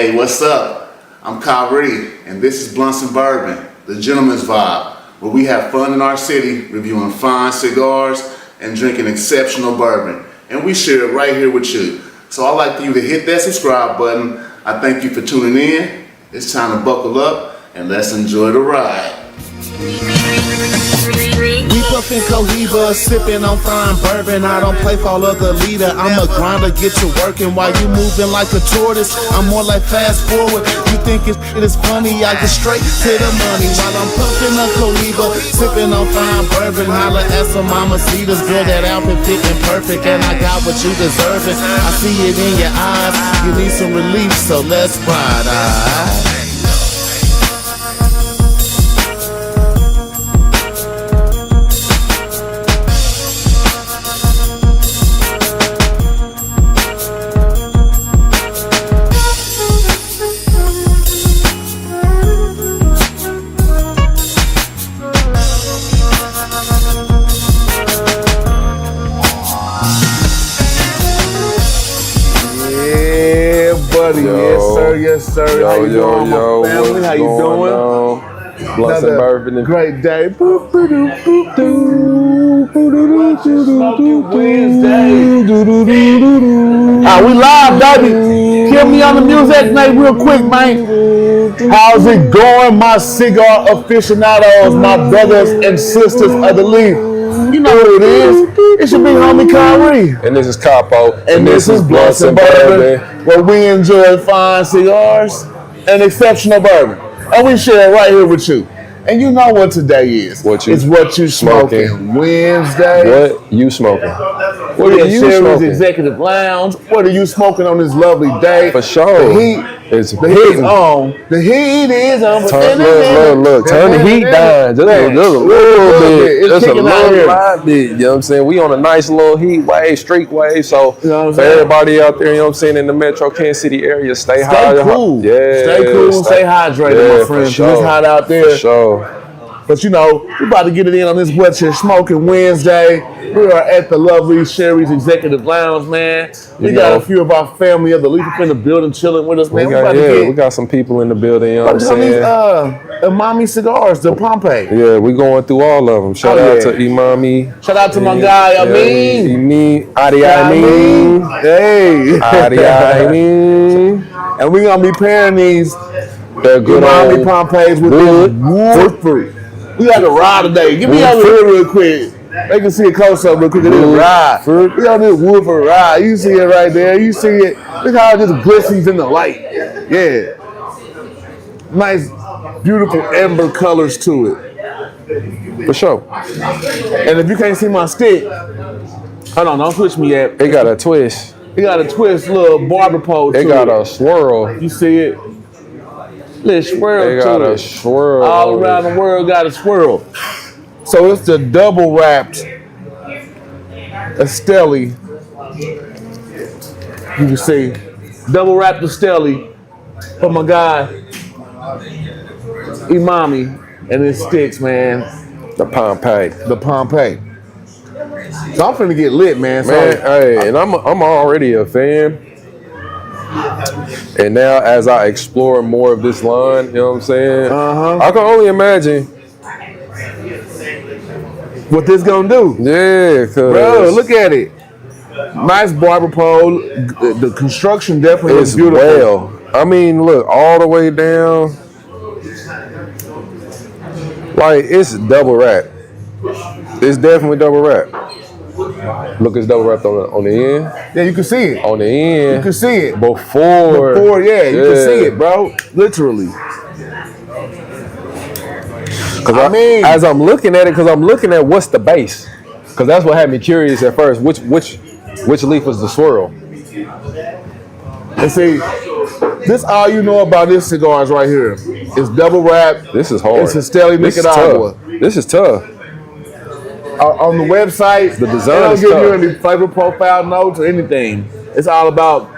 Hey, what's up? I'm Kyrie, and this is Blunts and Bourbon, the gentleman's vibe, where we have fun in our city, reviewing fine cigars and drinking exceptional bourbon. And we share it right here with you. So I'd like for you to hit that subscribe button. I thank you for tuning in. It's time to buckle up and let's enjoy the ride. We puffin' Cohiba, sippin' on fine bourbon. I don't play for other leader. I'm a grinder, get you working while you moving like a tortoise. I'm more like fast forward. You think it is funny? I get straight to the money while I'm puffin' a Cohiba, sippin' on fine bourbon. Holla at some mamacitas, girl, that outfit fitting perfect, and I got what you deserving. I see it in your eyes. You need some relief, so let's ride. Yes, sir. How you doing, my family? How you doing? Blunts and Bourbon. Great day. Smokin Wednesday. We live, baby. Kill me on the music, mate, real quick, man. How's it going, my cigar aficionados, my brothers and sisters of the league? You know who it is. It's your big homie Kyrie. And this is Capo. And this is Blunts and Bourbon, where we enjoy fine cigars and exceptional bourbon. And we share it right here with you. And you know what today is. It's what you smoking. Wednesday. What you smoking? What are you smoking? Executive Lounge. What are you smoking on this lovely day? For sure. The heat is on. The heat is on. Look. Turn the heat down. Just a little bit. Just a little bit. You know what I'm saying? We on a nice little heat wave, street wave. So for everybody out there, you know what I'm saying, in the Metro Kansas City area, stay cool. Yeah. Stay cool. Stay hydrated, my friends. Sure. It's hot out there. For sure. But you know, we're about to get it in on this What You're Smoking Wednesday. We are at the lovely Sherry's Executive Lounge, man. We got a few of our family of the Leaf in the building chilling with us, man. We got some people in the building, you know what I'm saying? Imami Cigars, the Pompeii. Yeah, we going through all of them. Shout out to Imami. Shout out to my guy, Amin. Adi Amin. Hey. Adi Amin. And we're going to be pairing these Imami Pompeiis with wood fruit. We got to ride today. Give me over here real quick. They can see it close up real quick. This ride. We on this wood for ride. You see it right there. You see it. Look how it just glistens in the light. Yeah. Nice, beautiful amber colors to it. For sure. And if you can't see my stick, hold on, don't switch me yet. It got a twist. It got a twist, little barber pole to it. It got a swirl. You see it? Little swirl to it. It got a swirl. All around the world got a swirl. So it's the double wrapped Esteli. You can see double wrapped Esteli for my guy Imami and his sticks, man. The Pompeii. The Pompeii. So I'm finna get lit, man. Hey, and I'm already a fan. And now as I explore more of this line, you know what I'm saying? I can only imagine what this gonna do. Yeah, bro, look at it. Nice barber pole. The construction definitely is beautiful. Well, I mean, look, all the way down. Like, it's double wrap. It's definitely double wrap. Look, it's double wrapped on the end. Yeah, you can see it. On the end. You can see it. Before, you can see it, bro. Literally. As I'm looking at it, because I'm looking at what's the base. Because that's what had me curious at first. Which leaf was the swirl? And see, this all you know about this cigars right here. It's double wrapped. This is hard. It's Esteli Nicaragua. This is tough. On the website, the design they don't give tough. you any flavor profile notes or anything. It's all about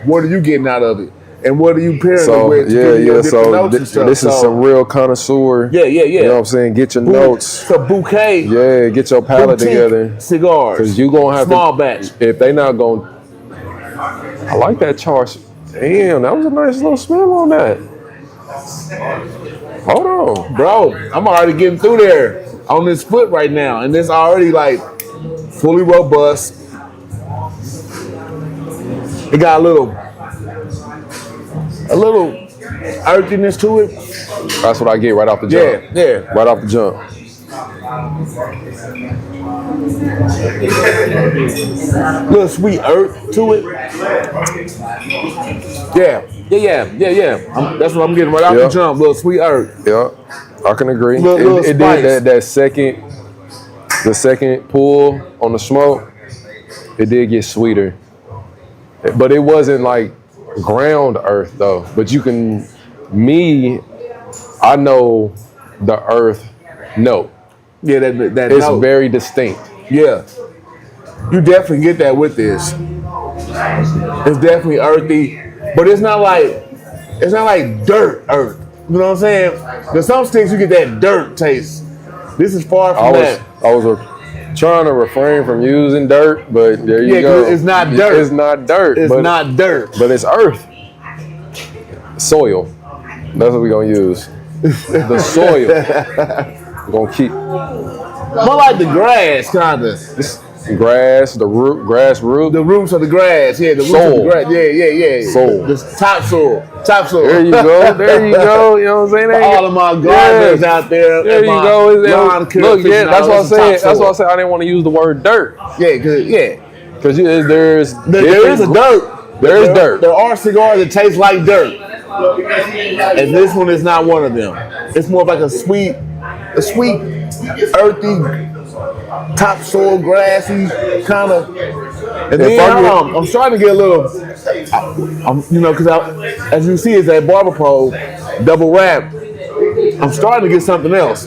what are you getting out of it. And what are you pairing it with? So this is some real connoisseur. Yeah. You know what I'm saying? Get your notes. It's a bouquet. Yeah, get your palette together. Cigars. Because you're going to have small batch. If they not going, I like that charge. Damn, that was a nice little smell on that. Hold on. Bro, I'm already getting through there on this foot right now, and it's already like fully robust. It got a little earthiness to it. That's what I get right off the jump. Yeah. Right off the jump. Little sweet earth to it. Yeah. That's what I'm getting right off the jump. Little sweet earth. Yeah, I can agree. Little It did the second pull on the smoke. It did get sweeter, but it wasn't like ground earth though. But I know the earth note. Yeah, that it's note. very distinct. Yeah, you definitely get that with this. It's definitely earthy, but it's not like dirt earth. You know what I'm saying? Because some sticks you get that dirt taste. This is far from that. I was trying to refrain from using dirt, but there you go. It's not dirt. It's not dirt. It's not dirt. But it's earth. Soil. That's what we're gonna use. The soil. We're gonna keep. More like the grass, kind of. Grass, the grass root. The roots of the grass, the roots of the grass. Yeah. Soil. The topsoil. There you go. You know what I'm saying? All of my gardeners out there. There you go. Look, that's what I'm saying. That's why I said I didn't want to use the word dirt. Because there is a dirt. There is dirt. There are cigars that taste like dirt. And this one is not one of them. It's more like a sweet, earthy, topsoil, grassy kind of. And then I'm starting to get a little, because as you see, it's that barber pole, double wrap. I'm starting to get something else.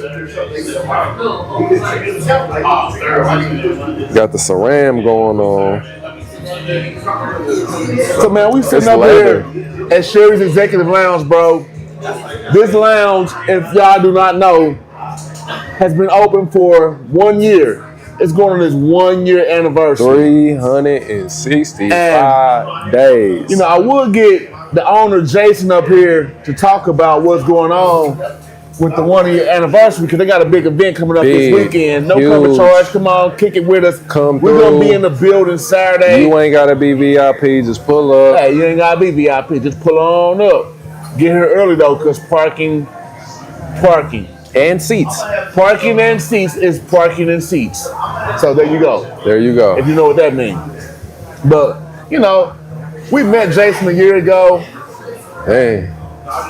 Got the Saram going on. So man, we sitting up here at Sherry's Executive Lounge, bro. This lounge, if y'all do not know, has been open for 1 year. It's going on its 1 year anniversary. 365 days. I would get the owner Jason up here to talk about what's going on with the 1 year anniversary because they got a big event coming up this weekend. No cover charge. Come on, kick it with us. We're gonna be in the building Saturday. You ain't gotta be VIP, just pull up. Hey, you ain't gotta be VIP, just pull on up. Get here early though, cause parking. And seats. Parking and seats is parking and seats. So there you go. If you know what that means. But, we met Jason a year ago. Hey.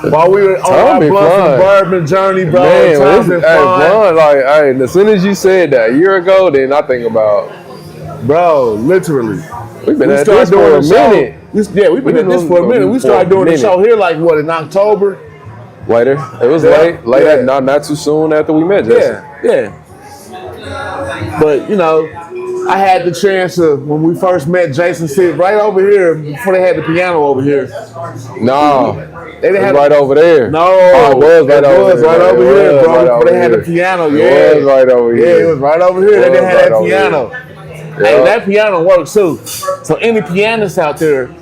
While we were on our Blunts and Bourbon journey, bro. Man, fun. As soon as you said that a year ago, then I think about. Bro, literally. We've been at this for a minute. We've been at this for a minute. We started doing the show here in October? Later. It was late. Not too soon after we met Jason. Yeah. But, I had the chance to, when we first met Jason, sit right over here before they had the piano over here. No. They didn't have right over there. No. It was right over here, bro. Before they had the piano. It was right over here. Yeah, it was right over here. They didn't have that piano. Hey, that piano works too. So any pianists out there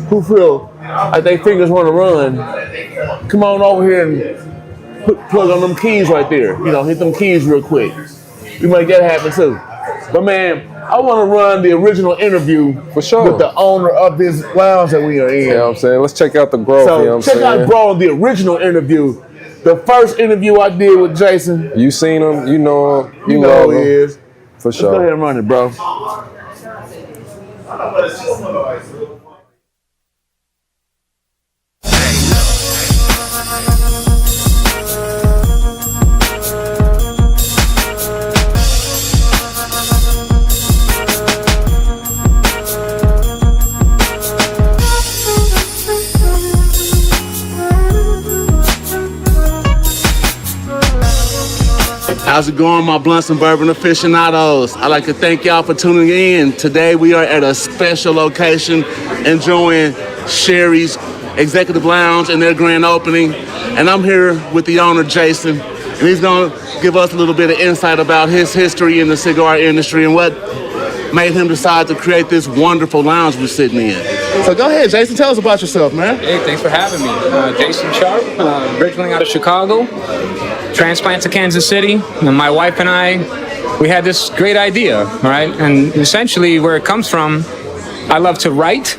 who feel like their fingers want to run, come on over here and plug on them keys right there. Hit them keys real quick. We make that happen too. But man, I want to run the original interview for sure with the owner of this lounge that we are in. You know what I'm saying? Let's check out the Grove. So check out Grove, the original interview. The first interview I did with Jason. You seen him, you know him, you know who he is. For sure. Let's go ahead and run it, bro. How's it going, my Blunts and Bourbon aficionados? I'd like to thank y'all for tuning in. Today we are at a special location enjoying Sherry's Executive Lounge and their grand opening. And I'm here with the owner, Jason, and he's going to give us a little bit of insight about his history in the cigar industry and what made him decide to create this wonderful lounge we're sitting in. So go ahead, Jason, tell us about yourself, man. Hey, thanks for having me. Jason Sharp, originally out of Chicago, transplant to Kansas City. And my wife and I, we had this great idea, right? And essentially where it comes from, I love to write.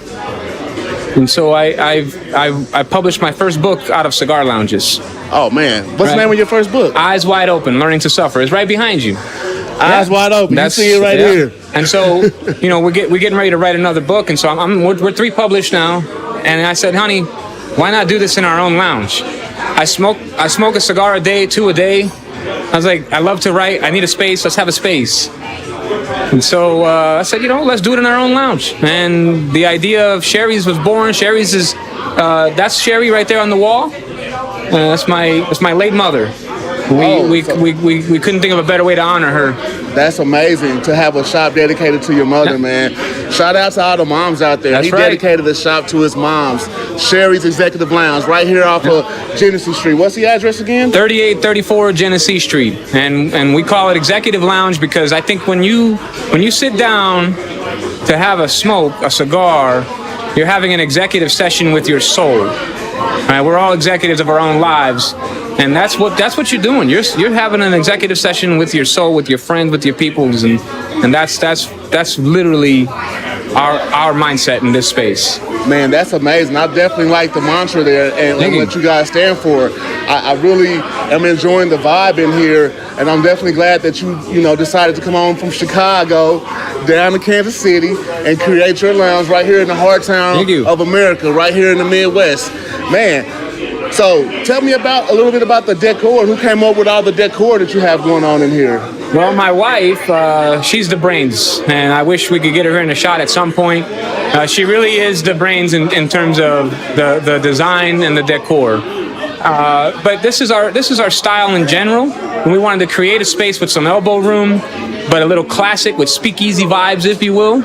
And so I published my first book out of cigar lounges. Oh, man. What's the name of your first book? Eyes Wide Open, Learning to Suffer. It's right behind you. Eyes Wide Open. You see it right here. And so, you know, we're getting ready to write another book. And so we're 3 published now. And I said, honey, why not do this in our own lounge? I smoke a cigar a day, 2 a day. I was like, I love to write. I need a space. Let's have a space. And so I said, you know, let's do it in our own lounge. And the idea of Sherry's was born. Sherry's is, that's Sherry right there on the wall. That's my late mother. We couldn't think of a better way to honor her. That's amazing to have a shop dedicated to your mother, man. Shout out to all the moms out there. That's he right. dedicated the shop to his moms. Sherry's Executive Lounge right here off of Genesee Street. What's the address again? 3834 Genesee Street. And we call it Executive Lounge because I think when you sit down to have a smoke, a cigar, you're having an executive session with your soul. Right, we're all executives of our own lives, and that's what you're doing. You're having an executive session with your soul, with your friends, with your peoples, and that's literally our mindset in this space. Man, that's amazing. I definitely like the mantra there and what you guys stand for. I really am enjoying the vibe in here, and I'm definitely glad that you decided to come on from Chicago down to Kansas City and create your lounge right here in the heart town of America, right here in the Midwest. Man, so tell me a little bit about the decor. Who came up with all the decor that you have going on in here? Well, my wife, she's the brains, and I wish we could get her in a shot at some point. She really is the brains in terms of the design and the decor. But this is our style in general. We wanted to create a space with some elbow room, but a little classic with speakeasy vibes, if you will.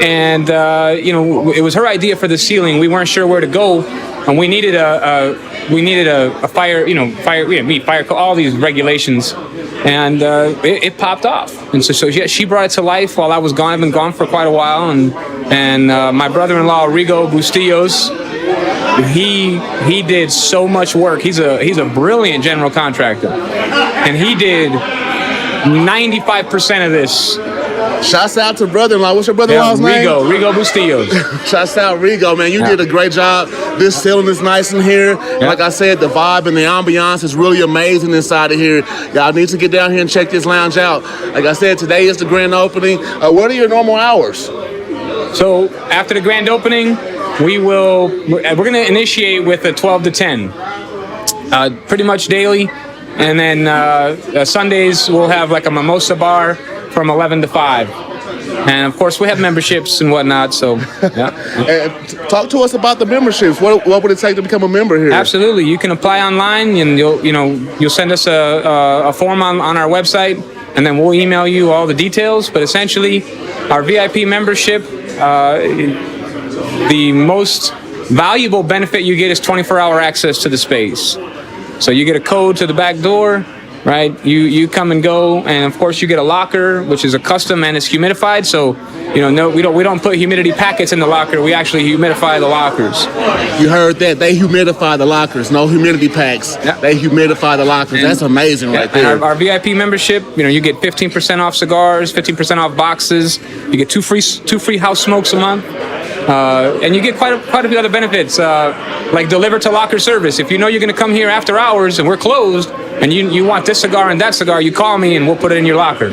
And it was her idea for the ceiling. We weren't sure where to go, and we needed a fire. Fire, all these regulations. And it popped off, and so she brought it to life while I was gone. I've been gone for quite a while, and my brother-in-law Rigo Bustillos, he did so much work. He's a brilliant general contractor, and he did 95% of this. Shouts out to brother-in-law. What's your brother-in-law's name? Rigo Bustillos. Shouts out Rigo, man. You did a great job. This ceiling is nice in here. Like I said, the vibe and the ambiance is really amazing inside of here. Y'all need to get down here and check this lounge out. Like I said, today is the grand opening. What are your normal hours? So after the grand opening, we're going to initiate with a 12 to 10, pretty much daily. And then Sundays, we'll have like a mimosa bar from 11 to 5. And of course, we have memberships and whatnot. So, yeah. And talk to us about the memberships. What would it take to become a member here? Absolutely. You can apply online, and you'll send us a form on our website, and then we'll email you all the details. But essentially, our VIP membership, the most valuable benefit you get is 24-hour access to the space. So you get a code to the back door. Right, you come and go, and of course you get a locker, which is a custom and it's humidified. So, no, we don't put humidity packets in the locker. We actually humidify the lockers. You heard that? They humidify the lockers. No humidity packs. Yep. They humidify the lockers. That's amazing, right there. And our VIP membership, you get 15% off cigars, 15% off boxes. You get two free house smokes a month. And you get quite a few other benefits, like deliver to locker service. If you know you're going to come here after hours and we're closed, and you want this cigar and that cigar, you call me and we'll put it in your locker.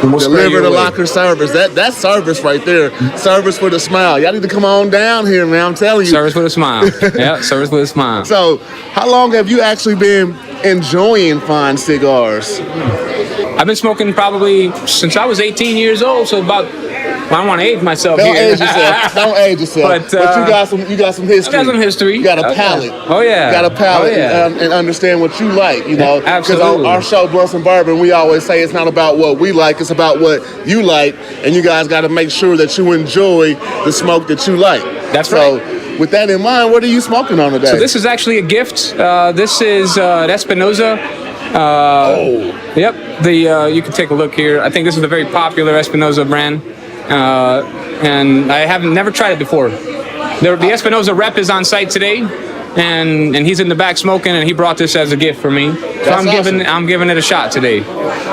We'll deliver to locker service. That's service right there. Service with a smile. Y'all need to come on down here, man. I'm telling you. Service with a smile. Yeah, service with a smile. So, how long have you actually been enjoying fine cigars? I've been smoking probably since I was 18 years old, so I don't want to age myself. Don't age yourself. But you got some history. I got some history. You got a palate. Oh yeah. You got a palate and understand what you like. Absolutely. Because on our show, Blunts and Bourbon, we always say it's not about what we like; it's about what you like. And you guys got to make sure that you enjoy the smoke that you like. That's right. So, with that in mind, what are you smoking on today? So this is actually a gift. This is Espinosa. Yep. You can take a look here. I think this is a very popular Espinosa brand, and I haven't never tried it before. The Espinosa rep is on site today, and he's in the back smoking, and he brought this as a gift for me. So I'm giving it a shot today.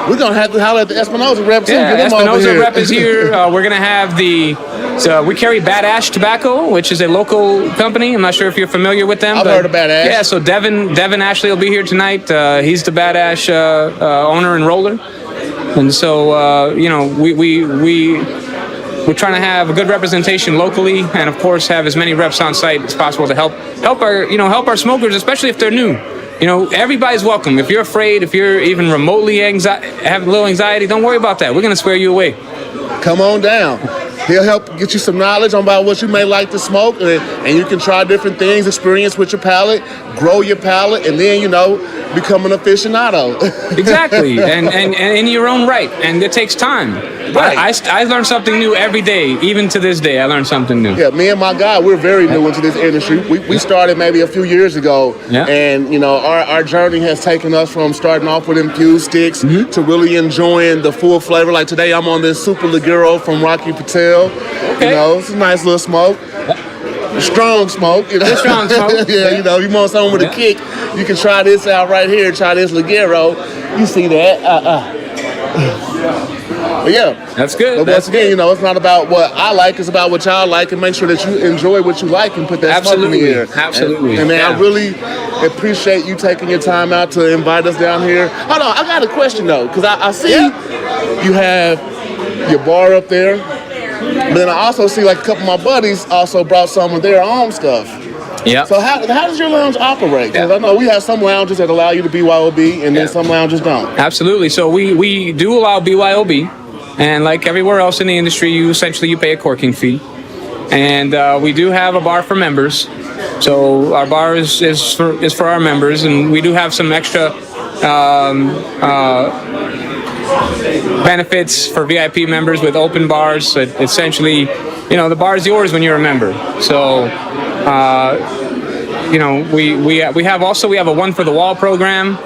We're gonna have to holler at the Espinosa rep too. Yeah, Get them over Espinosa here. rep is here. We're gonna have we carry Bad Ash Tobacco, which is a local company. I'm not sure if you're familiar with them. I've heard of Bad Ash. Yeah, so Devin Ashley will be here tonight. He's the Bad Ash owner and roller, and so we're trying to have a good representation locally, and of course have as many reps on site as possible to help our smokers, especially if they're new. Everybody's welcome. If you're afraid, if you're even remotely having a little anxiety, don't worry about that. We're gonna square you away. Come on down. He'll help get you some knowledge about what you may like to smoke, and you can try different things, experience with your palate, grow your palate, and then, become an aficionado. Exactly, and in your own right, and it takes time. Right. I learn something new every day. Even to this day, I learn something new. Yeah, me and my guy, we're very new into this industry. We started maybe a few years ago, and our journey has taken us from starting off with infused sticks to really enjoying the full flavor. Like today, I'm on this Super Ligero from Rocky Patel. Okay. It's a nice little smoke. Strong smoke, Strong smoke. Yeah, you want something with a kick, you can try this out right here. Try this Ligero. You see that? But yeah, that's good. But once again, it's not about what I like; it's about what y'all like, and make sure that you enjoy what you like and put that smoke in here. Absolutely. And man, I really appreciate you taking your time out to invite us down here. Hold on, I got a question though, because I see you have your bar up there. But then I also see like a couple of my buddies also brought some of their own stuff. Yeah. So how does your lounge operate? Because I know we have some lounges that allow you to BYOB, and then some lounges don't. Absolutely. So we do allow BYOB, and like everywhere else in the industry, you pay a corking fee, and we do have a bar for members. So our bar is for our members, and we do have some extra benefits for VIP members with open bars. So essentially, the bar is yours when you're a member. So, we have a one for the wall program,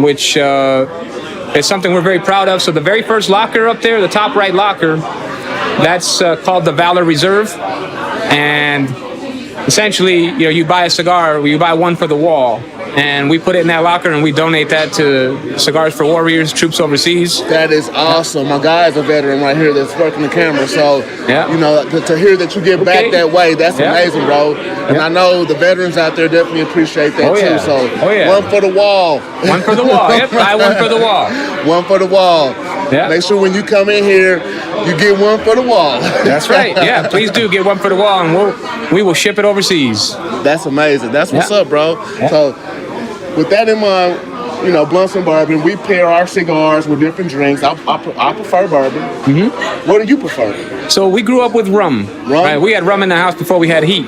which is something we're very proud of. So the very first locker up there, the top right locker, that's called the Valor Reserve, and essentially, you buy a cigar, you buy one for the wall, and we put it in that locker, and we donate that to Cigars for Warriors, troops overseas. That is awesome. My guy is a veteran right here that's working the camera, so to hear that you give back that way, that's amazing, bro. And I know the veterans out there definitely appreciate that too. So one for the wall. One for the wall. Yep, buy one for the wall. One for the wall. Yeah. Make sure when you come in here, you get one for the wall. That's right. Yeah, please do get one for the wall, and we will ship it overseas. That's amazing. That's what's up, bro. Yeah. So with that in mind, Blunts and Bourbon, we pair our cigars with different drinks. I prefer bourbon. Mm-hmm. What do you prefer? So we grew up with rum. Right? We had rum in the house before we had heat.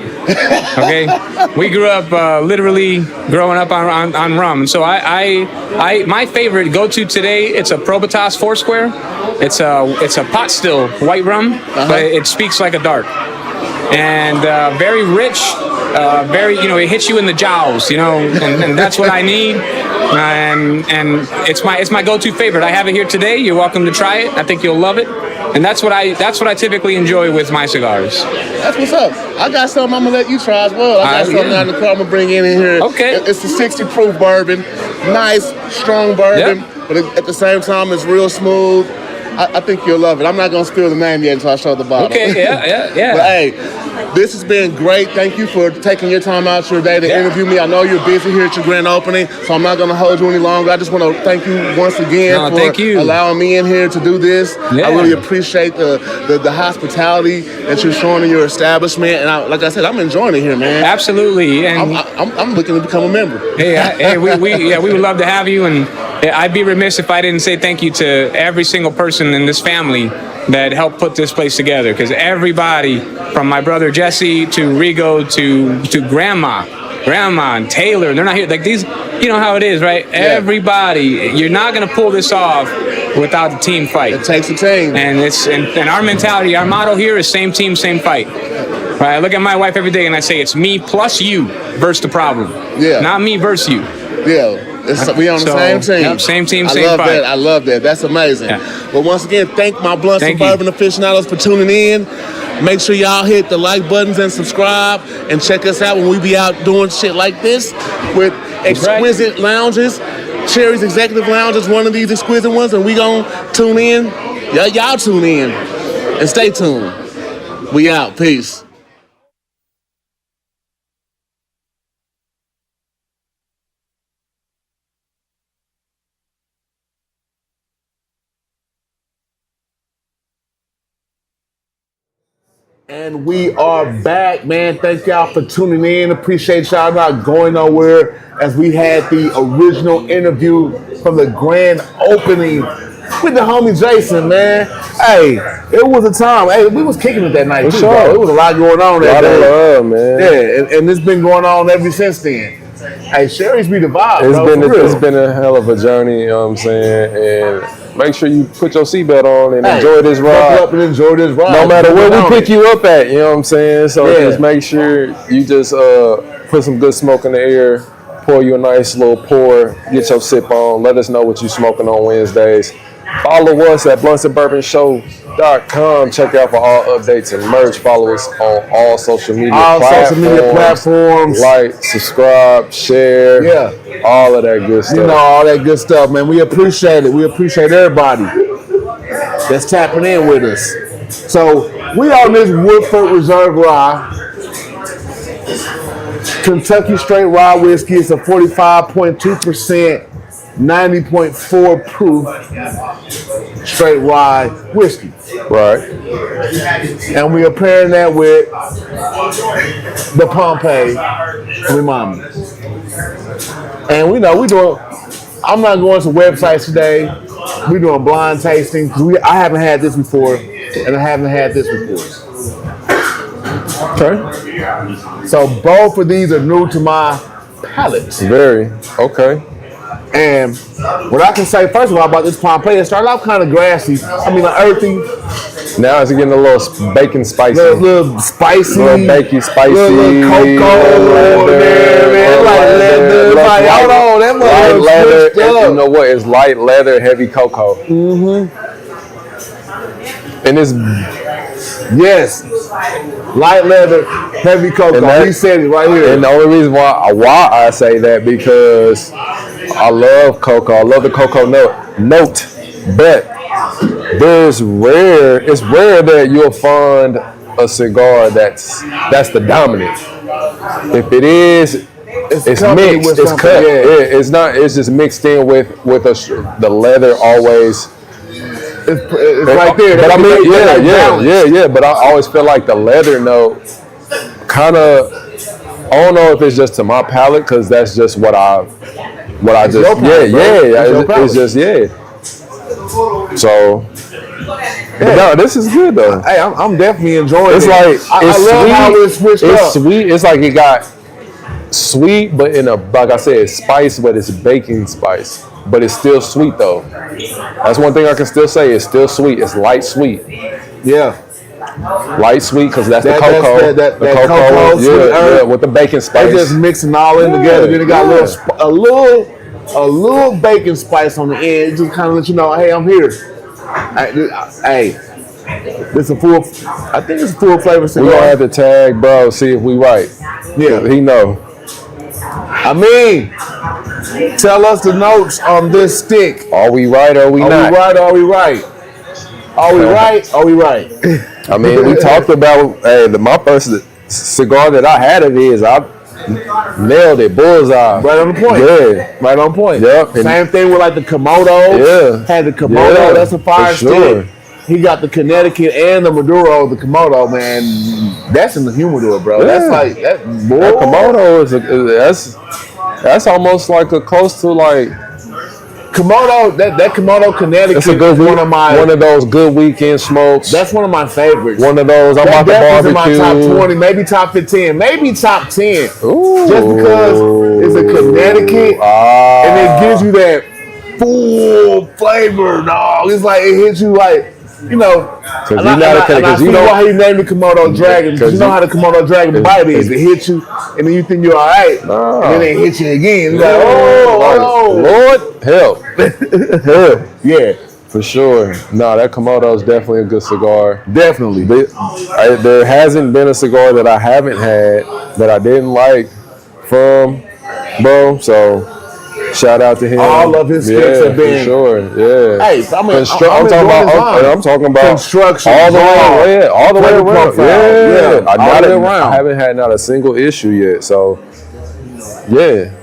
Okay, we grew up literally growing up on rum, and so my favorite go-to today, it's a Probitas Foursquare. It's a pot still white rum, but it speaks like a dark, and very rich. It hits you in the jowls, and that's what I need. And it's my go-to favorite. I have it here today. You're welcome to try it. I think you'll love it. And that's what I typically enjoy with my cigars. That's what's up. I got something I'm gonna let you try as well. I got something out in the car I'm gonna bring in here. Okay. It's the 60 proof bourbon. Nice, strong bourbon, but at the same time it's real smooth. I think you'll love it. I'm not gonna spill the name yet until I show the bottle. Okay, yeah. But hey, this has been great. Thank you for taking your time out your day to interview me. I know you're busy here at your grand opening, so I'm not gonna hold you any longer. I just want to thank you once again for allowing me in here to do this. Yeah. I really appreciate the hospitality that you're showing in your establishment, and like I said, I'm enjoying it here, man. Absolutely, and I'm looking to become a member. Hey, we would love to have you, and I'd be remiss if I didn't say thank you to every single person in this family that helped put this place together, because everybody from my brother Jesse to Rigo to grandma and Taylor, they're not here. Like these, you know how it is, right? Yeah. Everybody, you're not gonna pull this off without the team fight. It takes a team. And and our mentality, our motto here is same team, same fight. Right? I look at my wife every day and I say it's me plus you versus the problem. Yeah. Not me versus you. Yeah. We on the same team. Yep, same team, same I love fight. that. I love that. That's amazing. Yeah. Well, once again, thank my Blunts and Thank you. Bourbon aficionados for tuning in. Make sure y'all hit the like buttons and subscribe, and check us out when we be out doing shit like this with exquisite lounges. Cherry's Executive Lounge is one of these exquisite ones, and we gonna tune in. Y'all tune in and stay tuned. We out. Peace. And we are back, man. Thank y'all for tuning in. Appreciate y'all not going nowhere as we had the original interview from the grand opening with the homie Jason, man. Hey, it was a time. Hey, we was kicking it that night, too, bro. It was a lot going on that day. Love, man. Yeah, and it's been going on ever since then. Hey, Sherry's be the vibe, It's been a hell of a journey, you know what I'm saying? And make sure you put your seatbelt on and enjoy this ride. Buckle up and enjoy this ride. No matter where we pick you up at, you know what I'm saying? So just make sure you just put some good smoke in the air, pour you a nice little pour, get your sip on, let us know what you smoking on Wednesdays. Follow us at bluntsandbourbonshow.com. Check out for all updates and merch. Follow us on all social media platforms. Like, subscribe, share. Yeah. All of that good stuff. You know, all that good stuff, man. We appreciate it. We appreciate everybody that's tapping in with us. So we on this Woodford Reserve Rye. Kentucky Straight Rye Whiskey. It's a 45.2%. 90.4 proof straight rye whiskey. Right. And we are pairing that with the Pompeii Umami. And we know I'm not going to websites today. We're doing blind tasting. I haven't had this before, and I haven't had this before. Okay. So both of these are new to my palate. Very. Okay. And what I can say, first of all, about this Pompeii, it started off kind of grassy. I mean, like earthy. Now it's getting a little bacon spicy. Little spicy. Little bacon spicy. Little cocoa there, man. Like leather. Like, hold on, that light leather. You know what? It's light leather, heavy cocoa. Mm-hmm. And it's... Yes. Light leather, heavy cocoa. He said it right here. And the only reason why I say that, because I love cocoa. I love the cocoa note. But it's rare that you'll find a cigar that's the dominant. If it is, it's mixed. It's cut. Yeah, it's not. It's just mixed in with the leather always. It's right there. But I mean, yeah. But I always feel like the leather note kind of. I don't know if it's just to my palate, because that's just what I just it's just So no, this is good though. Hey, I'm definitely enjoying it. It's like I love how it's switched up. It's sweet. It's like it got sweet, but in a, like I said, it's spice, but it's baking spice. But it's still sweet though. That's one thing I can still say. It's still sweet. It's light sweet. Yeah. Light sweet, because that's the cocoa. The cocoa, yeah, with the bacon spice. They just mixing all in together. Then it got a little bacon spice on the end. It just kind of let you know, hey, I'm here. Hey, this a full. I think it's a full flavor cigar. We gonna have to tag, bro. See if we right. Yeah, he know. I mean, tell us the notes on this stick. Are we right or are we not? Are we right or are we right? Are we right? Are we right? I mean, we talked about my first cigar that I had of his. I nailed it, bullseye. Right on the point. Yeah, right on point. Yep. Same thing with like the Komodo. Yeah, had the Komodo. Yeah, that's a fire stick. He got the Connecticut and the Maduro. The Komodo, man, that's in the humidor, bro. Yeah. That's like that Komodo that's almost like a close to like. Komodo, that Komodo Connecticut. It's a good one of those good weekend smokes. That's one of my favorites. One of those. I'm about to barbecue. In my top 20, maybe top 15, maybe top 10. Ooh. Just because it's a Connecticut and it gives you that full flavor, dog. It's like it hits you like you know. Because I see why he named the Komodo Dragon. Because you know how the Komodo Dragon bite is. It hit you, and then you think you're all right, and then it hit you again. You're like, Lord, help. Help. Yeah. For sure. No, that Komodo is definitely a good cigar. Definitely. There hasn't been a cigar that I haven't had that I didn't like from bro. So shout out to him. All of his sticks have been. For sure. Yeah. Hey, I'm talking about construction. All the way around. All the way around. Yeah. I haven't had not a single issue yet. So yeah.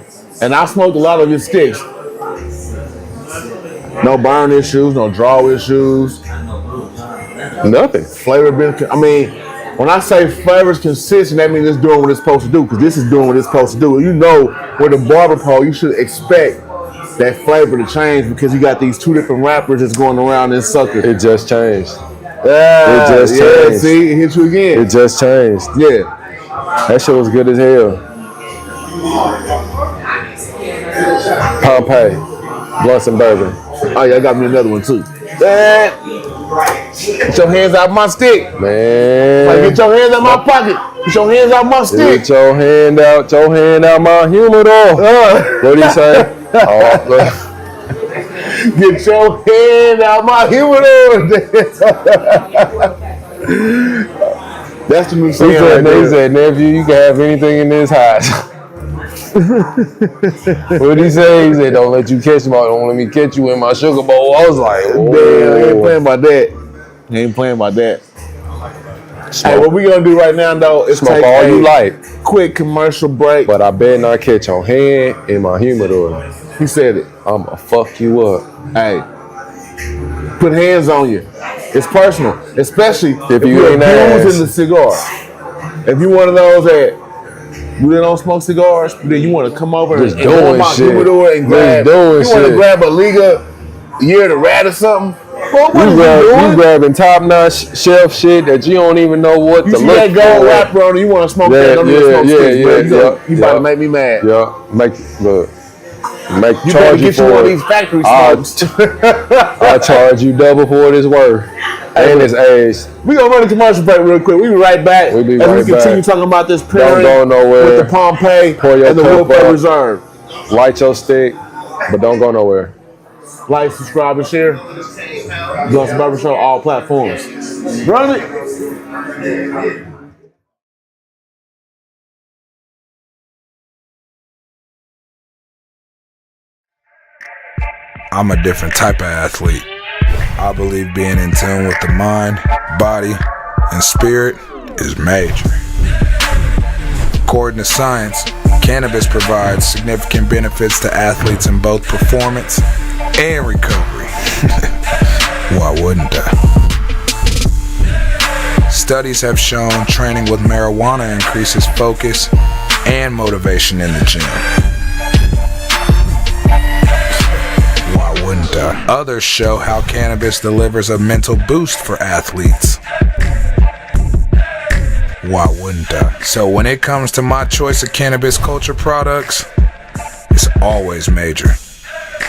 And I smoked a lot of his sticks. No burn issues, no draw issues. Nothing. Flavor been, when I say flavor's consistent, that means it's doing what it's supposed to do, because this is doing what it's supposed to do. You know, with a barber pole, you should expect that flavor to change, because you got these two different wrappers that's going around this sucker. It just changed. Yeah, it just changed. See, it hit you again. It just changed. Yeah. That shit was good as hell. Pompeii, Blunts and Bourbon. Oh yeah, I got me another one too. Get your hands out my stick. Man. Like, get your hands out my pocket. Get your hands out my stick. Get your hand out my humidor. What do you say? Get your hand out my humidor. That's the new saying. He said, nephew, you can have anything in this house. What did he say? He said, don't let you catch me. Don't let me catch you in my sugar bowl. I was like, damn, I ain't playing about that. Hey, what we gonna do right now, though, is smoke take all you like. Quick commercial break. But I better not catch your hand in my humidor. He said it. I'ma fuck you up. Hey, put hands on you. It's personal, especially if you you're ain't using the cigar. If you one of those that really don't smoke cigars, but then you want to come over just and warm out humidor and grab. You want to grab a Liga Year to Rat or something. You grabbing top-notch shelf shit that you don't even know what to look for. You see that gold wrapper on it, you want to smoke that. Don't even smoke sticks, you about to make me mad. Yeah, you better get you one of these factory smokes. I'll charge you double for what it's worth. And it's aged. We're going to run a commercial break real quick. We'll be right back. We'll be right back. As we continue talking about this pairing don't go nowhere. With the Pompeii and the Wilford Reserve. Light your stick, but don't go nowhere. Like, subscribe, and share. Blunts and Bourbon Show, all platforms. Run it. I'm a different type of athlete. I believe being in tune with the mind, body, and spirit is major. According to science, cannabis provides significant benefits to athletes in both performance and recovery. Why wouldn't I? Studies have shown training with marijuana increases focus and motivation in the gym. Others show how cannabis delivers a mental boost for athletes. Why wouldn't I? So when it comes to my choice of cannabis culture products, it's always major.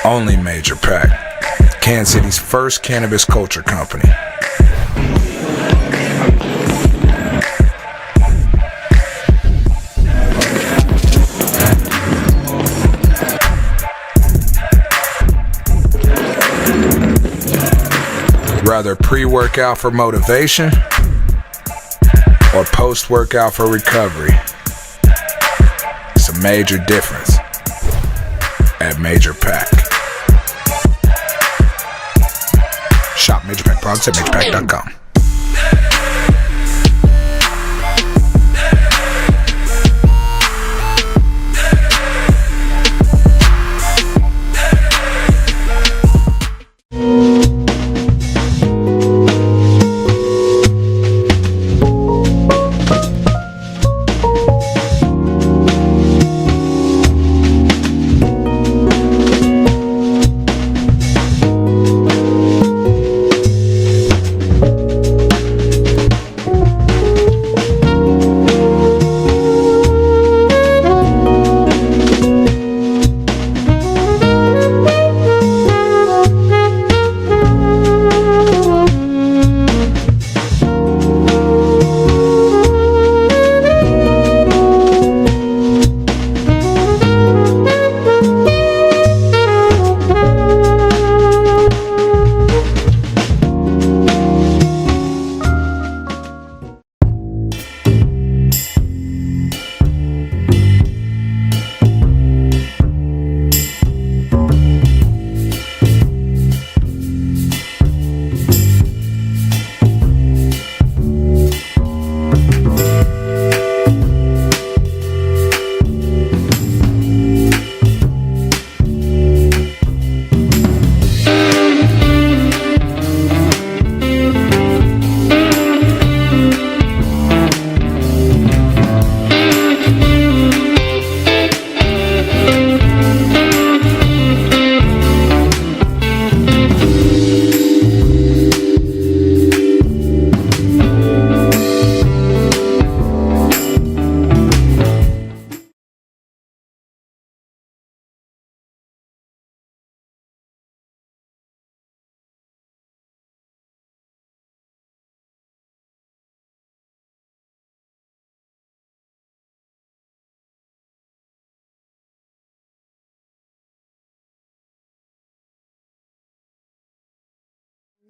Only Major Pack. Kansas City's first cannabis culture company. Rather pre-workout for motivation or post-workout for recovery. It's a major difference at Major Pack. Shop Major Pack products at majorpack.com.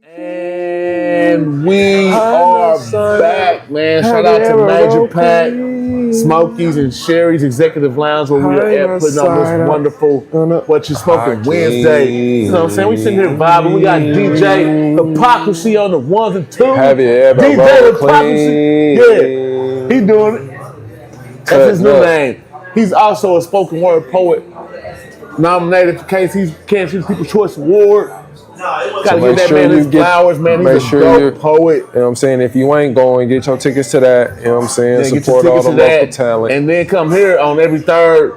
And we are back, man. Shout out to Major Pack, Smokies, and Sherry's Executive Lounge where we are at putting on this wonderful What You Smoking Wednesday. You know what I'm saying? We sitting here vibing. We got DJ Hypocrisy on the ones and twos. Have you ever DJ Hypocrisy? Yeah, he doing it. That's his new name. He's also a spoken word poet, nominated for Kansas People's Choice Award. Gotta give that man his flowers, man. He's a dope poet. You know what I'm saying? If you ain't going, get your tickets to that. You know what I'm saying? Yeah, support all the local talent. And then come here on every third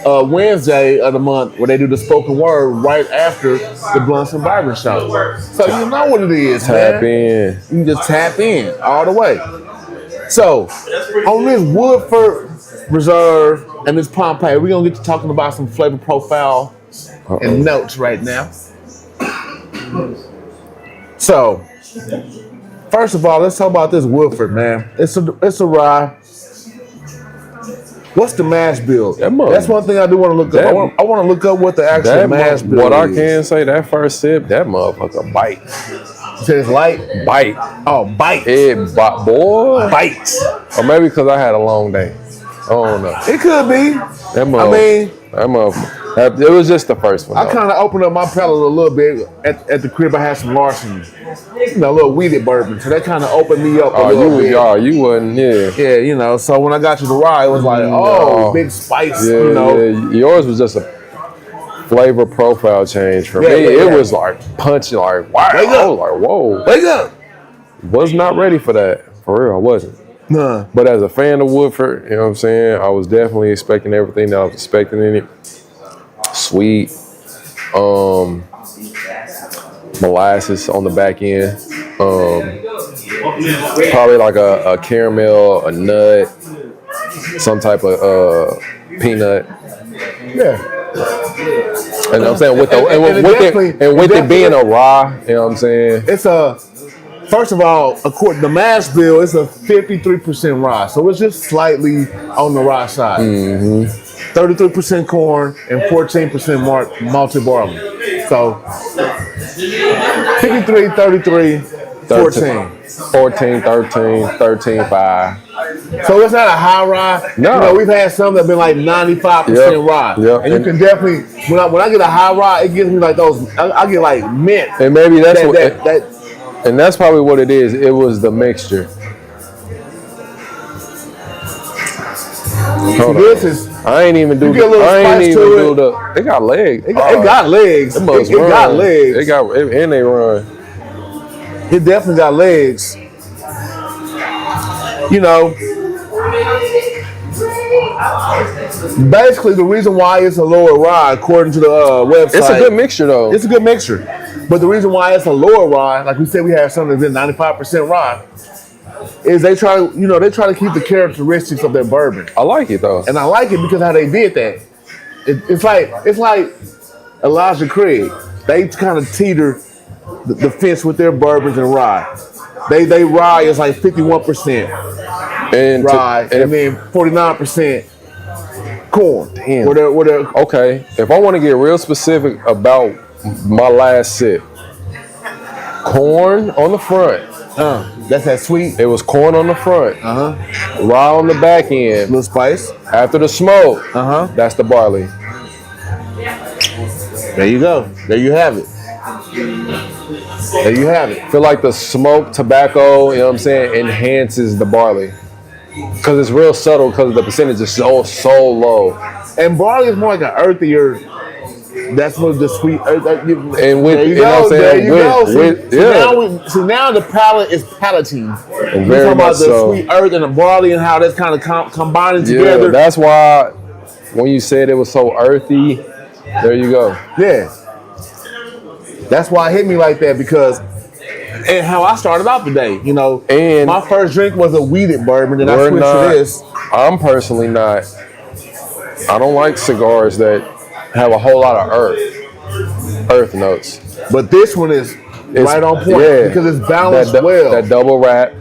Wednesday of the month where they do the spoken word right after the Blunts and Bourbon show. So you know what it is, Tap man. in. You just tap in all the way. So on this Woodford Reserve and this Pompeii, we're gonna get to talking about some flavor profile and notes right now. So, first of all, let's talk about this Woodford, man. It's a rye. What's the mash bill? That's one thing I do want to look up. I want to look up what the actual mash bill is. What I can say, that first sip, that motherfucker bite. You said it's light? Bite. Oh, bite. Boy. Bites. Or maybe because I had a long day. I don't know. It could be. That motherfucker. It was just the first one. I kind of opened up my palate a little bit. At the crib, I had some Larson, a little weeded bourbon. So that kind of opened me up a little bit. You wasn't, Yeah, so when I got to the rye, it was like, big spice, Yeah. Yours was just a flavor profile change for me. It was like punchy, like, wow. Wake up. I was like, whoa. Wake up. Was not ready for that. For real, I wasn't. Nah. But as a fan of Woodford, you know what I'm saying, I was definitely expecting everything that I was expecting in it. Sweet, molasses on the back end, probably like a caramel, a nut, some type of peanut. Yeah. And I'm saying with it being a rye, you know what I'm saying? It's first of all, according to the mash bill, it's a 53% rye, so it's just slightly on the rye side. 33% corn and 14% malted barley. So 53, 33, 14. 14, 13, 13, 5. So it's not a high rye. No. We've had some that have been like 95% rye. Yep. And you can definitely, when I get a high rye, it gives me like those, I get like mint. And maybe that's and that's probably what it is. It was the mixture. This is, I ain't even do the. It got legs. It got legs. It got legs. And they run. It definitely got legs. Basically, the reason why it's a lower rye, according to the website. It's a good mixture, though. It's a good mixture. But the reason why it's a lower rye, like we said, we have something that's in 95% rye, is they try to keep the characteristics of their bourbon. I like it though, and I like it because how they did that. It's like Elijah Craig. They kind of teeter the fence with their bourbons and rye. They rye is like 51% rye, and then 49% corn. Damn. Okay, if I want to get real specific about my last sip, corn on the front. That's that sweet. It was corn on the front. Rye on the back end. Little spice. After the smoke. That's the barley. There you go. There you have it. There you have it. I feel like the smoked tobacco, you know what I'm saying, enhances the barley. Because it's real subtle because the percentage is so low. And barley is more like an earthier. That's what the sweet earth. And with, you know what I'm saying? So now the palate is palating. And we're talking about the so. Sweet earth and the barley and how that's kind of combining together. That's why when you said it was so earthy, there you go. Yeah. That's why it hit me like that because and how I started out today, And my first drink was a weeded bourbon, and I switched to this. I'm personally not. I don't like cigars that have a whole lot of earth notes. But this one is right on point because it's balanced well. That double wrap.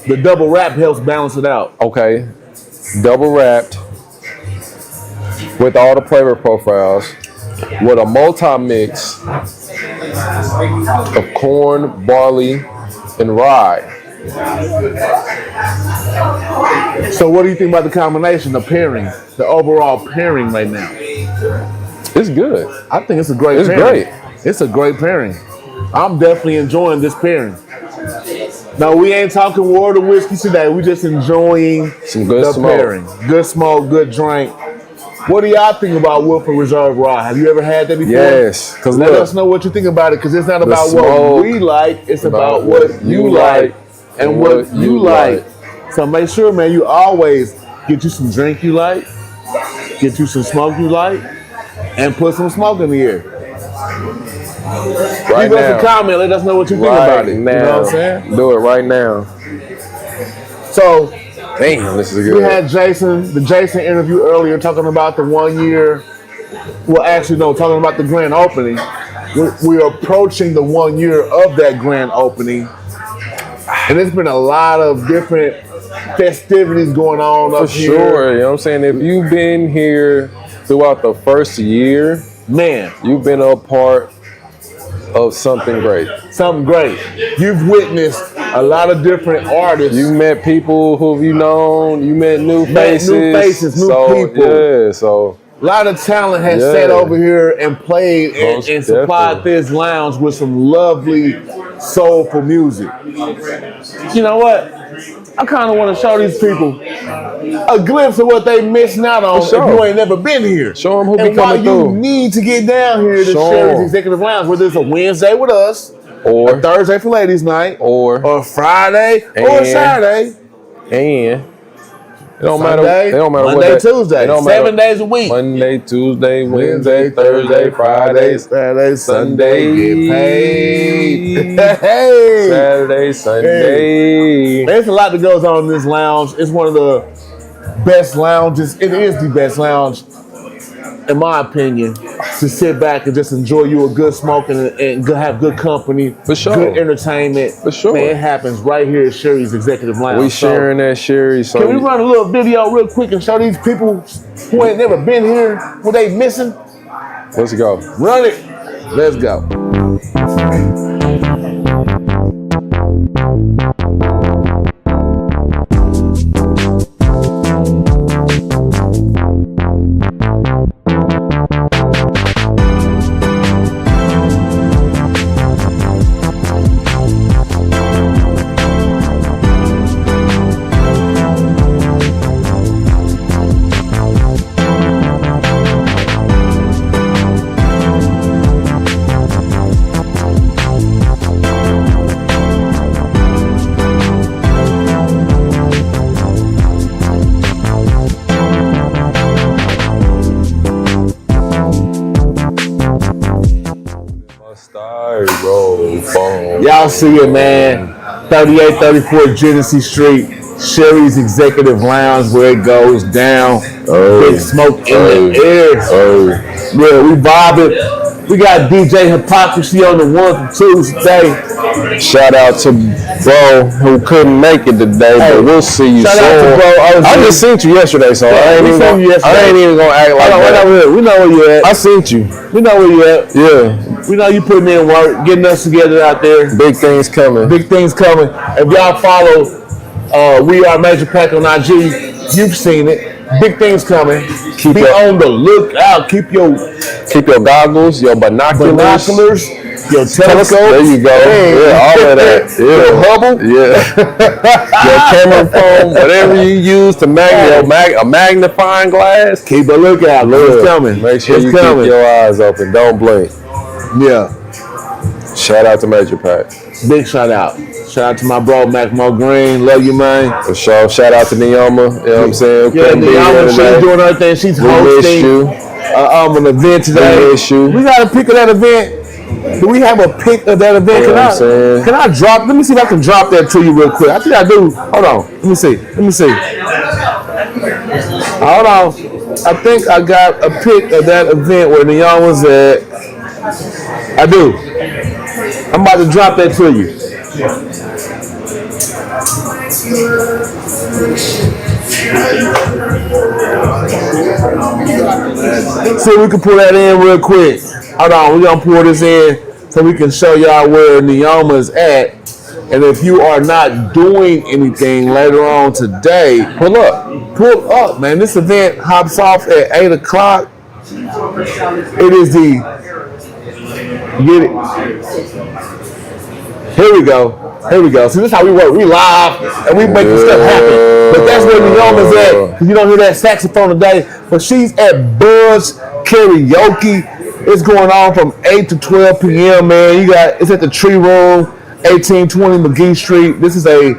The double wrap helps balance it out. Okay. Double wrapped with all the flavor profiles with a multi-mix of corn, barley, and rye. So what do you think about the combination, the pairing, the overall pairing right now? It's good. I think it's a great pairing. Great. It's a great pairing. I'm definitely enjoying this pairing. No, we ain't talking water whiskey today. We just enjoying Some good the smoke. pairing. Good smoke, good drink. What do y'all think about Woodford Reserve Rye? Have you ever had that before? Yes. Because Let us know what you think about it, because it's not about what smoke, we like. It's about what you like and what you like. So make sure, man, you always get you some drink you like, get you some smoke you like, and put some smoke in the air. Right Leave us now. a comment. Let us know what you think about it. Now. You know what I'm saying? Do it right now. So Damn, this is good. we had the Jason interview earlier talking about the 1 year. Well, actually, no, talking about the grand opening. We're approaching the 1 year of that grand opening. And there's been a lot of different festivities going on For up here. sure. You know what I'm saying? If you've been here throughout the first year, Man, you've been a part of something great. something great. You've witnessed a lot of different artists. You met people who you known. You met new Met faces. new faces, new people. Yeah, so A lot of talent has Yeah. sat over here and played Most and supplied definitely. this lounge with some lovely, soulful music. You know what? I kind of want to show these people a glimpse of what they missing out on For sure. if you ain't never been here. Show 'em who be and why coming you through. need to get down here to Show Sherry's 'em. Executive Lounge, whether it's a Wednesday with us, or a Thursday for ladies' night, or Friday, or And- Saturday. and it don't Sunday, matter. It don't matter Monday, what day. Tuesday, It don't matter. 7 days a week. Monday, Tuesday, Wednesday, Thursday, Friday, Saturday, Sunday, get paid. Hey, Saturday, Sunday. there's a lot that goes on in this lounge. It's one of the best lounges. It is the best lounge, in my opinion, to sit back and just enjoy you a good smoke and have good company, For sure. good entertainment. For sure. Man, it happens right here at Sherry's Executive Lounge. We So, sharing that Sherry. So can we run a little video real quick and show these people who ain't never been here what they missing? let's go. Run it. Let's go. Styrofoam. Y'all see it, man. 3834 Genesee Street, Sherry's Executive Lounge, where it goes down. Big smoke in the air. Yeah, we vibing. We got DJ Hypocrisy on the 1 from Tuesday. Shout out to bro who couldn't make it today, but we'll see you Shout soon. out to bro OG. I just seen you yesterday, so I ain't we even seen you yesterday. I ain't even gonna act like that. We know where you at. I seen you. We know where you at. Yeah, We know you putting in work, getting us together out there. big things coming. Big things coming. If y'all follow We Are Major Pack on IG, you've seen it. Big things coming. Keep Be your- on the lookout. Keep your goggles, your binoculars, your telescope. There you go. Yeah, all of that. Yeah. Your Hubble. Yeah. Your camera phone, whatever you use to a magnifying glass. Keep a lookout. It's coming. Make sure it's you coming. keep your eyes open. Don't blink. Yeah. Shout out to Major Pack. Big shout out. Shout out to my bro Mac Mo Green. Love you, man. For sure. Shout out to Neoma. You know what I'm saying? Yeah, Couldn't be here Neoma, she's today. doing her thing. She's We missed hosting you. an event today. We missed you. We got a pic of that event. Do we have a pic of that event? You know what I'm saying? Can I drop? Let me see if I can drop that to you real quick. I think I do. Hold on. Let me see. Hold on. I think I got a pic of that event where Neon was at. I do. I'm about to drop that to you. See if we can pull that in real quick. Hold on, we're gonna pull this in so we can show y'all where Neoma's at. And if you are not doing anything later on today, pull up, man. This event hops off at 8 o'clock. It is the, get it. Here we go. See, this is how we work. We live and we make this stuff happen. But that's where Neoma's at. Because you don't hear that saxophone today. But she's at Buzz Karaoke. It's going on from 8 to 12 p.m., man. It's at the Tree Room, 1820 McGee Street. This is a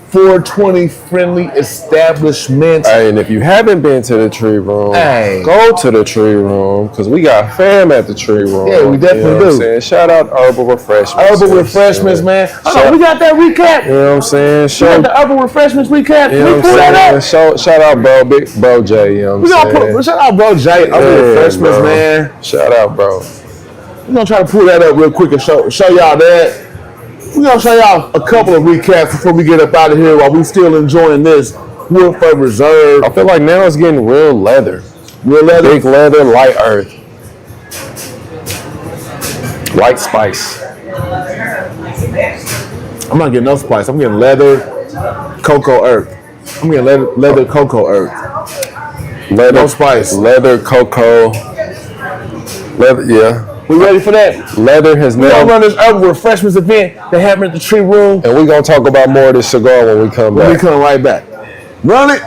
420 friendly establishment. Hey, and if you haven't been to the Tree Room, go to the Tree Room because we got fam at the Tree Room. Yeah, we definitely do. I'm saying? Shout out Herbal Refreshments. Herbal Refreshments, man. We got that recap. You know what I'm saying? We got the Herbal Refreshments recap. You know what I'm saying? Shout out big bro Jay. You know what I'm saying? Shout out bro Jay. Herbal Refreshments, man. Shout out, bro. We're gonna try to pull that up real quick and show y'all that. We're going to show y'all a couple of recaps before we get up out of here while we still enjoying this Woodford Reserve. I feel like now it's getting real leather. Big leather, light earth. Light spice. I'm not getting no spice. I'm getting leather, cocoa earth. I'm getting leather cocoa earth. No spice. Leather, cocoa. Leather, yeah. We ready for that? Leather has We're going to run this Herbal Refreshments event that happened at the Tree Room. And we're going to talk about more of this cigar when we come back. We come right back. Run it.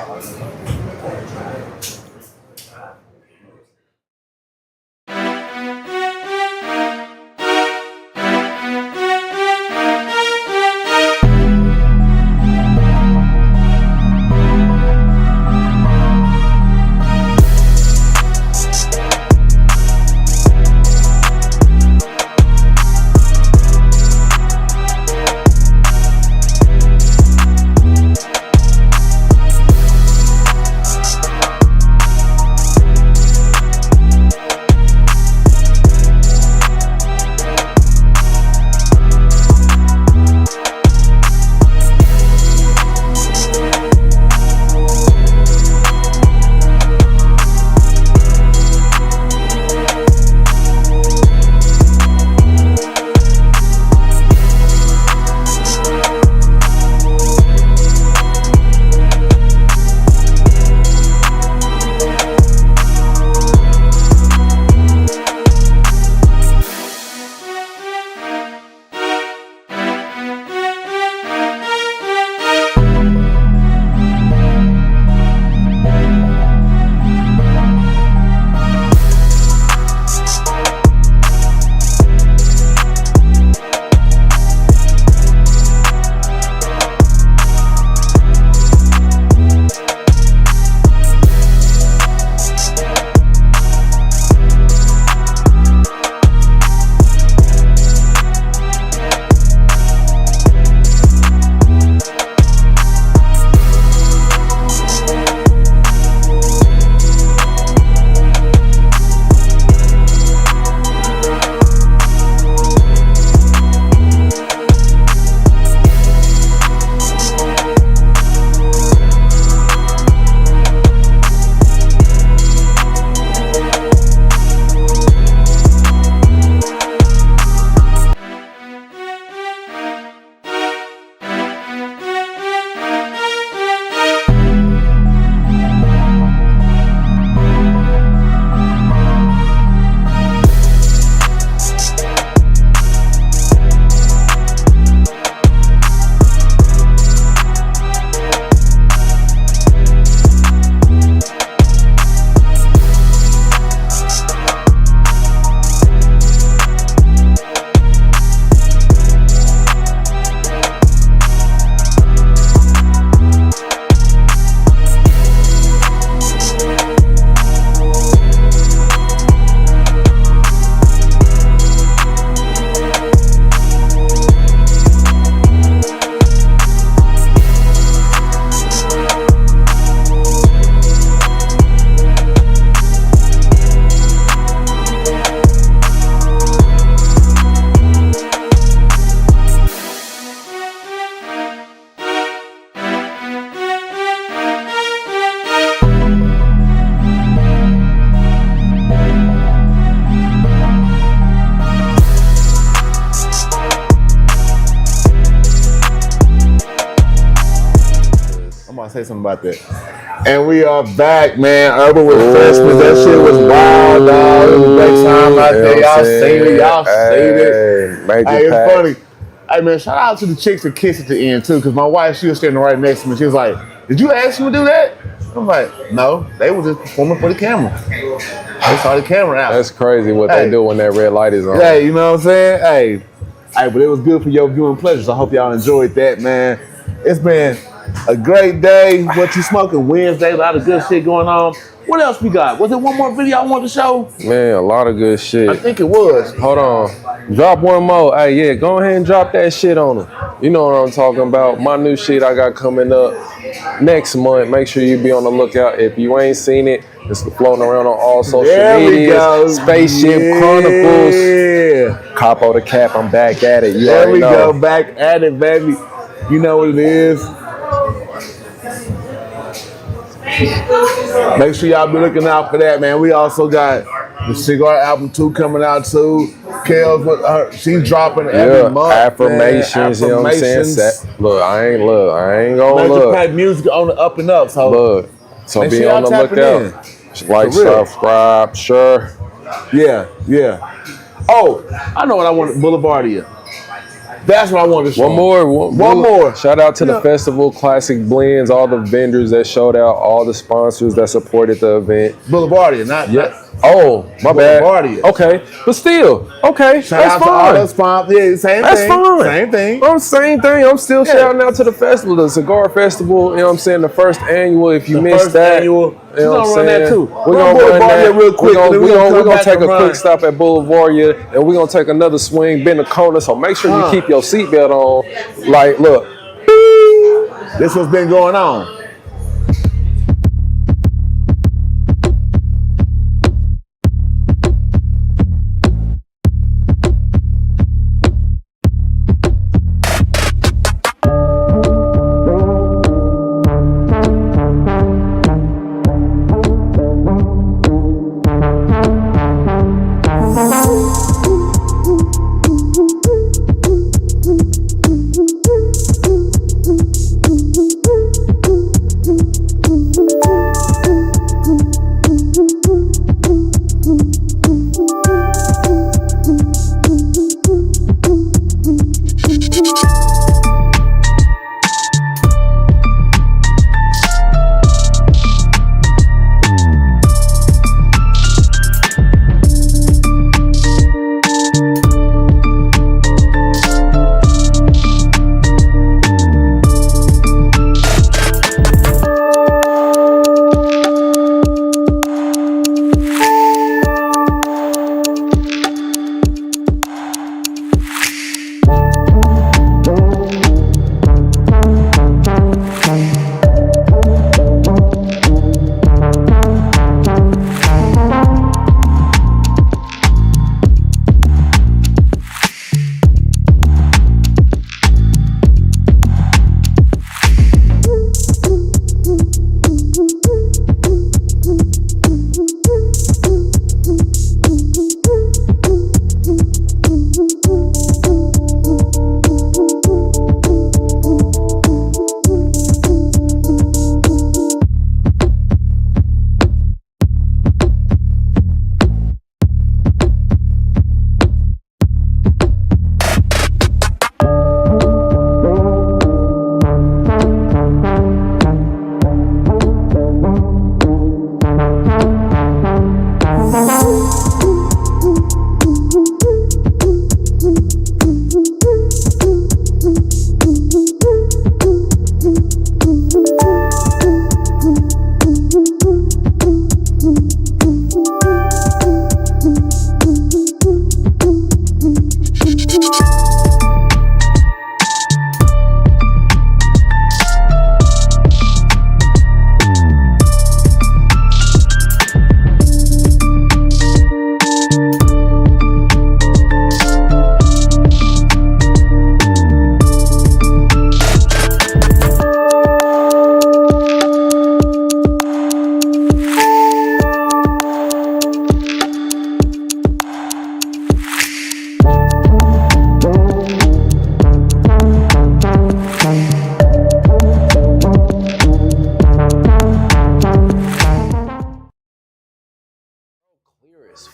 Somebody say something about that. And we are back, man. Urban with freshmen. That shit was wild, dog. It was a great time out there. Y'all seen it. Y'all seen it. Hey, it's funny. Hey, man, shout out to the chicks that kissed at the end, too, because my wife, she was standing right next to me. She was like, did you ask them to do that? I'm like, no. They were just performing for the camera. They saw the camera out. That's crazy what they do when that red light is on. Hey, you know what I'm saying? Hey, but it was good for your viewing pleasure. So I hope y'all enjoyed that, man. It's been a great day. What you smoking? Wednesday, a lot of good shit going on. What else we got? Was there one more video I wanted to show? Man, a lot of good shit. I think it was. Hold on. Drop one more. Hey, yeah, go ahead and drop that shit on them. You know what I'm talking about. My new shit I got coming up next month. Make sure you be on the lookout. If you ain't seen it, it's floating around on all social media. Spaceship Chronicles. Capo the Cap, I'm back at it. You there we know. go, back at it, baby. You know what it is. Make sure y'all be looking out for that, man. We also got the Cigar album 2 coming out too. Kale's with her, she's dropping every month. Affirmations, you know what I'm saying? Look, I ain't gonna look. Major music on the up and up, so look. So be on the lookout. Like, subscribe, sure. Yeah. Oh, I know what I want. Boulevardia. That's what I wanted to show. One more. Shout out to the festival, Classic Blends, all the vendors that showed out, all the sponsors that supported the event. Boulevardia, not. Oh, my bad. Boulevardia. Okay, but still, okay, shout out that's to all fine. those sponsors. Yeah, same that's thing. Fine. Same thing. I'm still shouting out to the festival, the Cigar Festival. You know what I'm saying? The first annual. If you missed that, annual, you know what I'm saying? That too. We're gonna run that real quick. We're gonna take a quick stop at Boulevardia, and we're gonna take another swing, bend the corner. So make sure you keep your seatbelt on. Like, look, this what's been going on.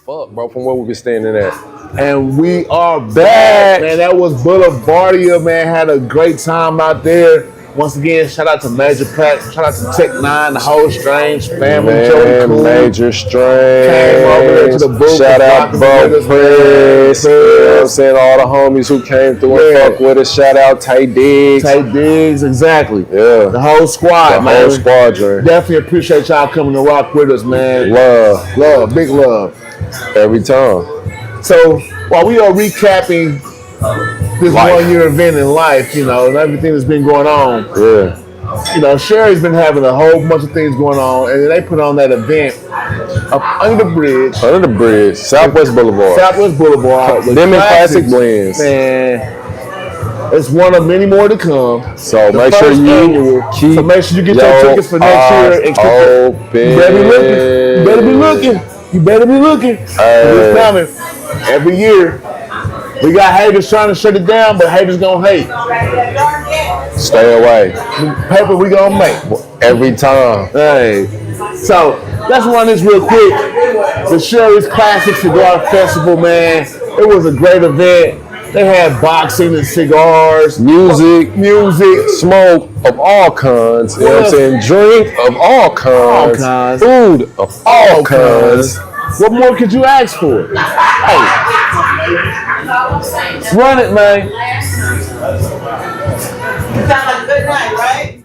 fuck, bro, from where we been standing at. And we are back, man. That was Boulevardia, man. Had a great time out there. Once again, shout out to Major Pratt, shout out to Tech Nine, the whole Strange family, Joey Cool. Major Strange. Came over there to the booth. Shout out Bro Press. You know what I'm saying? All the homies who came through and fuck with us. Shout out Tay Diggs. Tay Diggs, exactly. Yeah. The whole squad, man. The whole squadron. Definitely appreciate y'all coming to rock with us, man. Love, big love. Every time. So while we are recapping this 1 year event in life, you know, and everything that's been going on. Yeah. You know, Sherry's been having a whole bunch of things going on, and then they put on that event up under the bridge. Under the bridge, Southwest Boulevard. Southwest Boulevard. Them and Classic Blends. Man, it's one of many more to come. So make sure you get your tickets for next year. And you better be looking. You better be looking. It's coming every year. We got haters trying to shut it down, but haters gonna hate. Stay away. The paper we gonna make. Every time. Hey. So, let's run this real quick. The Sherry's Classic Cigar Festival, man. It was a great event. They had boxing and cigars. Music. Smoke of all kinds. You know what I'm saying? Drink of all kinds. Food of all kinds. What more could you ask for? Hey. Run it, man. Sound like a good night, right?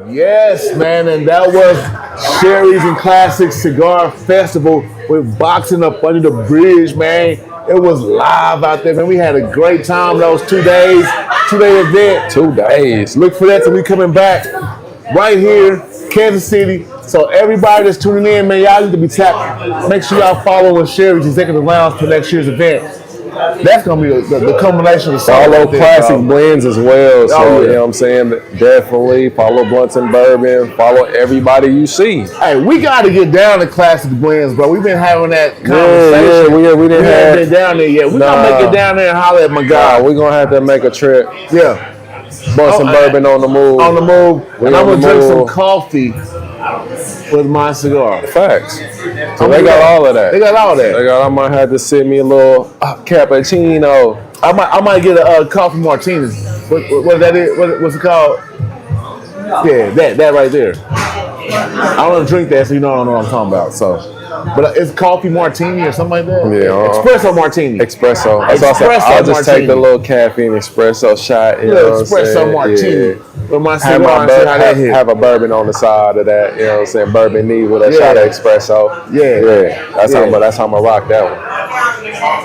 Yes, man, and that was Sherry's and Classic Cigar Festival with boxing up under the bridge, man. It was live out there, man. We had a great time those 2 days, 2-day event. 2 days. Look for that till we coming back right here, Kansas City. So everybody that's tuning in, man, y'all need to be tapped. Make sure y'all following Sherry's Executive Lounge for next year's event. That's gonna be the culmination of follow Classic Blends as well. So you know what I'm saying? Definitely follow Blunts and Bourbon. Follow everybody you see. Hey, we gotta get down to Classic Blends, bro. We've been having that conversation. We didn't have been down there yet. We gonna make it down there and holler at my guy. We're gonna have to make a trip. Yeah. Blunts and Bourbon on the move. On the move. And I'm gonna drink some coffee with my cigar. Facts. So they got all of that. They got all that. I might have to send me a little cappuccino. I might get a coffee martini. What that is? What's it called? Yeah, that right there. I don't want to drink that, so you don't know what I'm talking about. So, but it's coffee martini or something like that. Yeah, espresso martini. Espresso. I'll just take the little caffeine espresso shot. You know espresso martini. Yeah. With my cigar, have a bourbon on the side of that. You know what I'm saying? Bourbon neat with a shot of espresso. Yeah. That's how I'm gonna rock that one.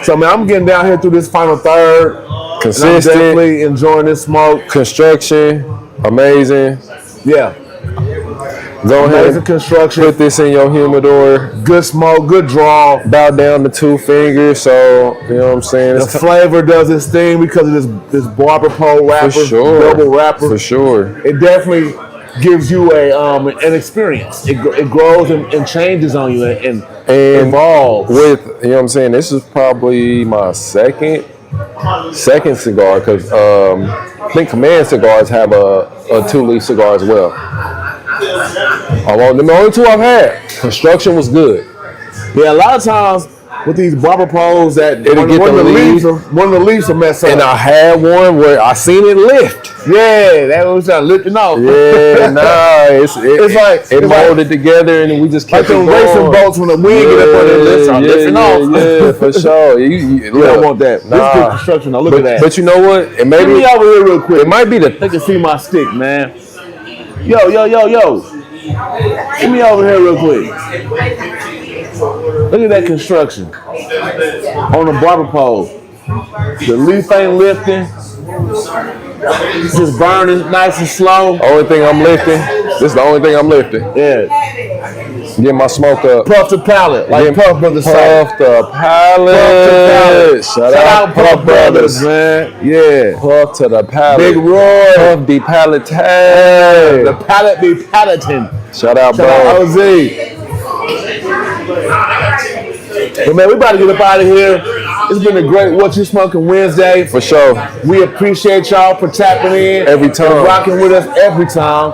So man, I'm getting down here through this final third. Consistent. And I'm definitely enjoying this smoke. Construction, amazing. Yeah. Go ahead. Amazing construction. Put this in your humidor. Good smoke, good draw. Bow down to 2 fingers. So you know what I'm saying. The flavor does its thing because of this barber pole wrapper, For sure. double wrapper. For sure. It definitely gives you an experience. It grows and changes on you and evolves. With, you know what I'm saying, this is probably my second cigar, because I think Command Cigars have a 2-leaf cigar as well. The only 2 I've had. Construction was good. Yeah, a lot of times with these barber poles that It'll get the leaves. one of the leaves will mess up. And I had one where I seen it lift. Yeah, that was lifting off. Yeah, it's like it molded together, and we just kept like it the racing going. boats when the wind get up on it, lifting off. Yeah, for sure. You don't want that. This is good construction. Now look at that. But you know what? It may Get me over here real quick. It might be They can see my stick, man. Yo. Get me over here real quick. Look at that construction on the barber pole. The leaf ain't lifting. It's just burning nice and slow. Only thing I'm lifting. This is the only thing I'm lifting. Yeah. Get my smoke up. Puff the palate, like Puff Brothers say. Puff the palate. Shout out Puff Brothers, man. Yeah. Puff to the palate. Big Roy. Puff the palate. The palate be palatin. Shout out, bro. Shout out OZ. Well, man, we about to get up out of here. It's been a great What You Smoking Wednesday. For sure. We appreciate y'all for tapping in. Every time. And rocking with us every time.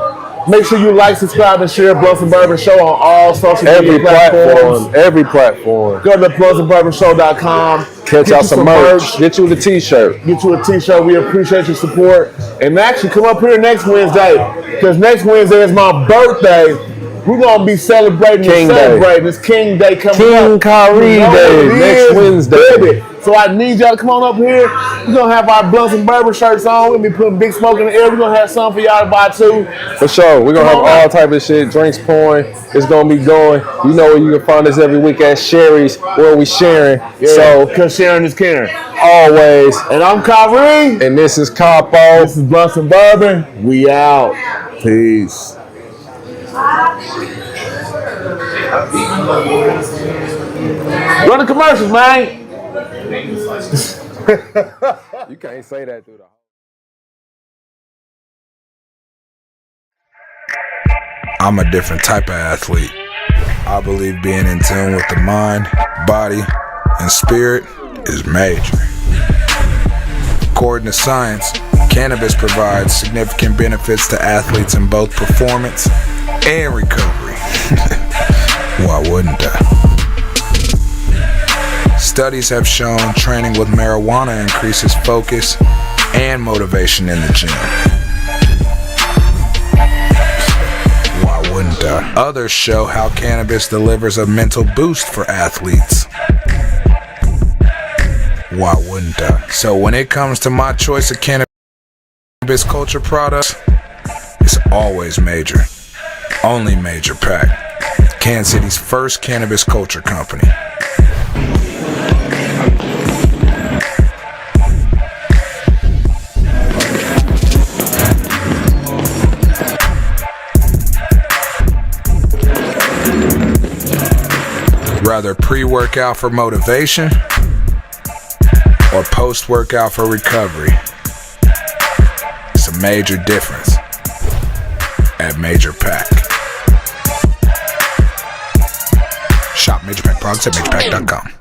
Make sure you like, subscribe, and share Blunts and Bourbon Show on all social media platforms. Every platform. Go to bluntsandbourbonshow.com. Catch out some merch. Get you the t-shirt. Get you a t-shirt. We appreciate your support. And actually come up here next Wednesday, because next Wednesday is my birthday. We're going to be celebrating King and Day. celebrating. It's King Day coming up. King Kyrie Day next Wednesday. Baby. So I need y'all to come on up here. We're going to have our Blunts and Bourbon shirts on. We'll be putting Big Smoke in the air. We're going to have some for y'all to buy too. For sure. We're going to have all type of shit. Drinks pouring. It's going to be going. You know where you can find us every week at Sherry's, where we sharing. Yeah, so, because sharing is caring. Always. And I'm Kyrie. And this is Capo. This is Blunts and Bourbon. We out. Peace. Run the commercials, man. You can't say that through the. I'm a different type of athlete. I believe being in tune with the mind, body, and spirit is major. According to science, cannabis provides significant benefits to athletes in both performance and recovery. Why wouldn't I? Studies have shown training with marijuana increases focus and motivation in the gym. Why wouldn't I? Others show how cannabis delivers a mental boost for athletes. Why wouldn't I? So when it comes to my choice of cannabis culture products, it's always major. Only Major Pack. Kansas City's first cannabis culture company. Rather pre-workout for motivation or post-workout for recovery. It's a major difference at Major Pack. Shop Major Pack products at majorpack.com.